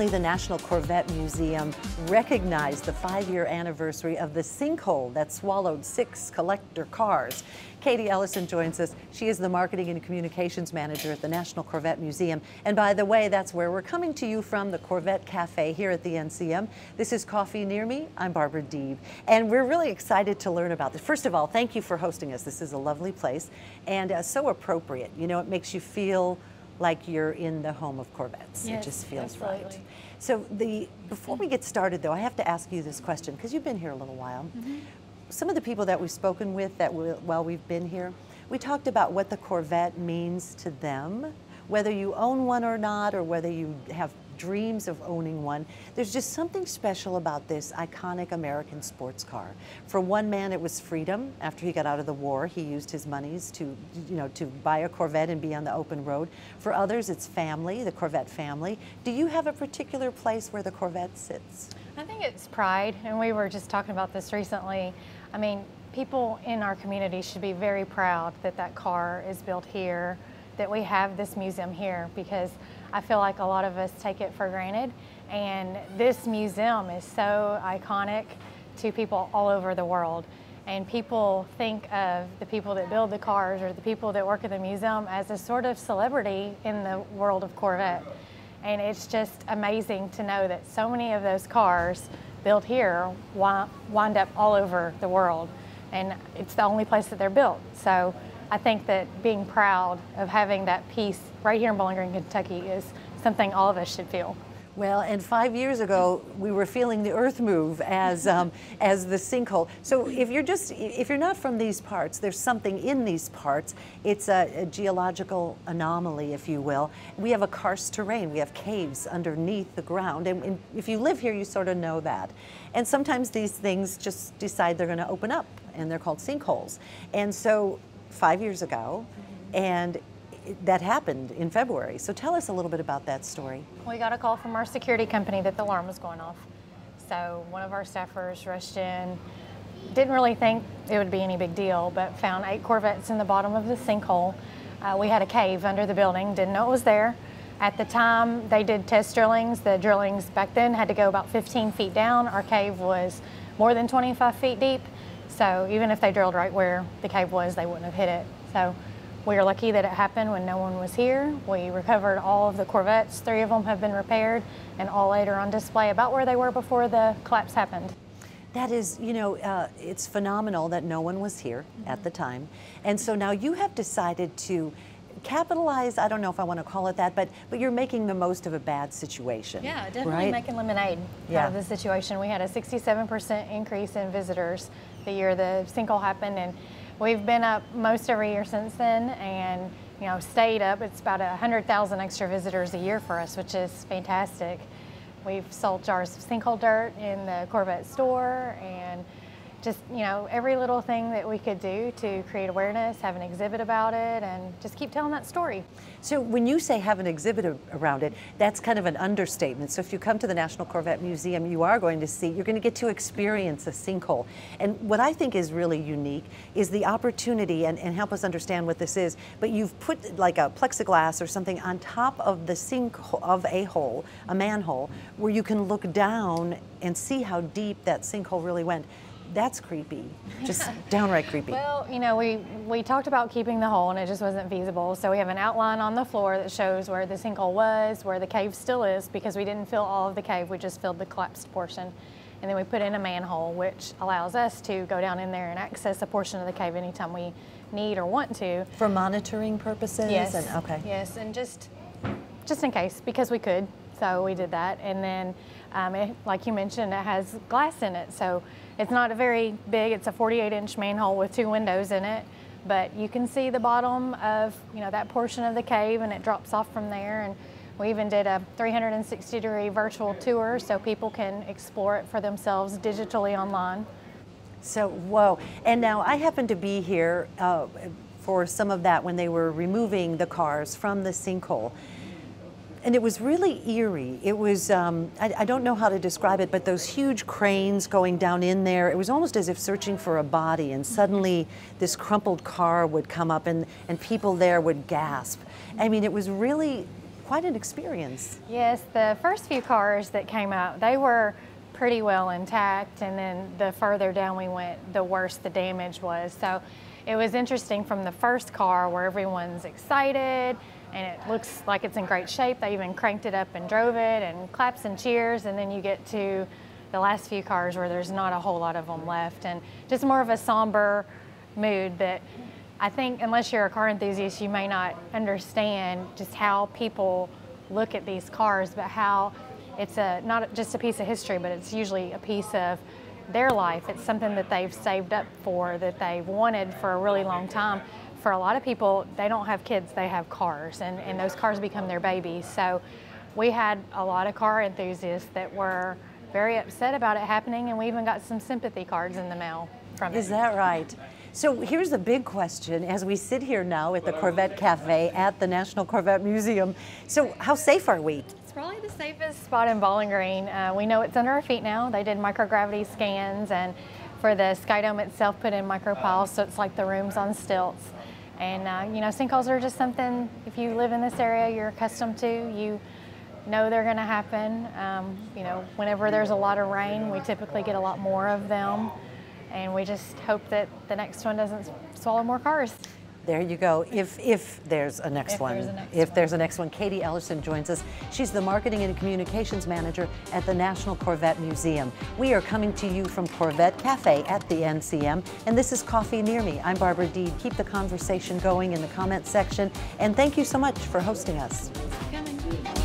Recently, the National Corvette Museum recognized the 5-year anniversary of the sinkhole that swallowed 6 collector cars. Katie Ellison joins us. She is the Marketing and Communications Manager at the National Corvette Museum. And by the way, that's where we're coming to you from, the Corvette Cafe here at the NCM. This is Coffee Near Me. I'm Barbara Deeb. And we're really excited to learn about this. First of all, thank you for hosting us. This is a lovely place and so appropriate. You know, it makes you feel like you're in the home of Corvettes. Yes, it just feels absolutely. right. So before we get started though, I have to ask you this question because you've been here a little while. Some of the people that we've spoken with while we've been here, we talked about what the Corvette means to them, whether you own one or not, or whether you have dreams of owning one. There's just something special about this iconic American sports car. For one man, it was freedom. After he got out of the war, he used his monies to buy a Corvette and be on the open road. For others, it's family, the Corvette family. Do you have a particular place where the Corvette sits? I think it's pride, and we were just talking about this recently. I mean, people in our community should be very proud that that car is built here, that we have this museum here, because I feel like a lot of us take it for granted. And this museum is so iconic to people all over the world. And people think of the people that build the cars or the people that work at the museum as a sort of celebrity in the world of Corvette. And it's just amazing to know that so many of those cars built here wind up all over the world. And it's the only place that they're built. So I think that being proud of having that piece right here in Bowling Green, Kentucky is something all of us should feel. Well, and 5 years ago, we were feeling the earth move as as the sinkhole. So if you're not from these parts, there's something in these parts. It's a geological anomaly, if you will. We have a karst terrain. We have caves underneath the ground. And if you live here, you sort of know that. And sometimes these things just decide they're going to open up, and they're called sinkholes. And so 5 years ago, and that happened in February. So tell us a little bit about that story. We got a call from our security company that the alarm was going off. So one of our staffers rushed in, didn't really think it would be any big deal, but found 8 Corvettes in the bottom of the sinkhole. We had a cave under the building, didn't know it was there. At the time they did test drillings. The drillings back then had to go about 15 feet down. Our cave was more than 25 feet deep. So even if they drilled right where the cave was, they wouldn't have hit it. So we are lucky that it happened when no one was here. We recovered all of the Corvettes. 3 of them have been repaired, and all 8 are on display about where they were before the collapse happened. That is, you know, it's phenomenal that no one was here at the time. And so now you have decided to capitalize, I don't know if I want to call it that, but you're making the most of a bad situation. Yeah, definitely right? making lemonade out of the situation. We had a 67% increase in visitors the year the sinkhole happened, and we've been up most every year since then, and stayed up. It's about 100,000 extra visitors a year for us, which is fantastic. We've sold jars of sinkhole dirt in the Corvette store, and just every little thing that we could do to create awareness, have an exhibit about it, and just keep telling that story. So when you say have an exhibit around it, that's kind of an understatement. So if you come to the National Corvette Museum, you're going to get to experience a sinkhole. And what I think is really unique is the opportunity, and help us understand what this is, but you've put like a plexiglass or something on top of the sinkhole, of a manhole, where you can look down and see how deep that sinkhole really went. That's creepy, just downright creepy. Well, we talked about keeping the hole, and it just wasn't feasible. So we have an outline on the floor that shows where the sinkhole was, where the cave still is, because we didn't fill all of the cave, we just filled the collapsed portion. And then we put in a manhole, which allows us to go down in there and access a portion of the cave anytime we need or want to. For monitoring purposes? Yes. And, okay. Yes, and just in case, because we could. So we did that. And then, like you mentioned, it has glass in it. So it's not a very big, it's a 48-inch manhole with 2 windows in it. But you can see the bottom of that portion of the cave, and it drops off from there. And we even did a 360-degree virtual tour so people can explore it for themselves digitally online. So, whoa. And now I happen to be here for some of that when they were removing the cars from the sinkhole. And it was really eerie. It was, I don't know how to describe it, but those huge cranes going down in there, it was almost as if searching for a body, and suddenly this crumpled car would come up and people there would gasp. I mean, it was really quite an experience. Yes, the first few cars that came out, they were pretty well intact, and then the further down we went, the worse the damage was. So it was interesting from the first car where everyone's excited and it looks like it's in great shape. They even cranked it up and drove it and claps and cheers, and then you get to the last few cars where there's not a whole lot of them left, and just more of a somber mood that I think unless you're a car enthusiast, you may not understand just how people look at these cars, but how it's not just a piece of history, but it's usually a piece of their life. It's something that they've saved up for, that they've wanted for a really long time. For a lot of people, they don't have kids, they have cars, and those cars become their babies. So we had a lot of car enthusiasts that were very upset about it happening, and we even got some sympathy cards in the mail from it. Is that right? So here's the big question as we sit here now at the Corvette Cafe at the National Corvette Museum. So how safe are we? It's probably the safest spot in Bowling Green. We know it's under our feet now. They did microgravity scans, and for the Skydome itself put in micropiles, so it's like the room's on stilts. And you know, sinkholes are just something, if you live in this area, you're accustomed to. You know they're going to happen. You know, whenever there's a lot of rain, we typically get a lot more of them. And we just hope that the next one doesn't swallow more cars. There you go. If there's a next one. If there's a next one. Katie Ellison joins us. She's the Marketing and Communications Manager at the National Corvette Museum. We are coming to you from Corvette Cafe at the NCM, and this is Coffee Near Me. I'm Barbara Deed. Keep the conversation going in the comments section, and thank you so much for hosting us. Thanks for coming.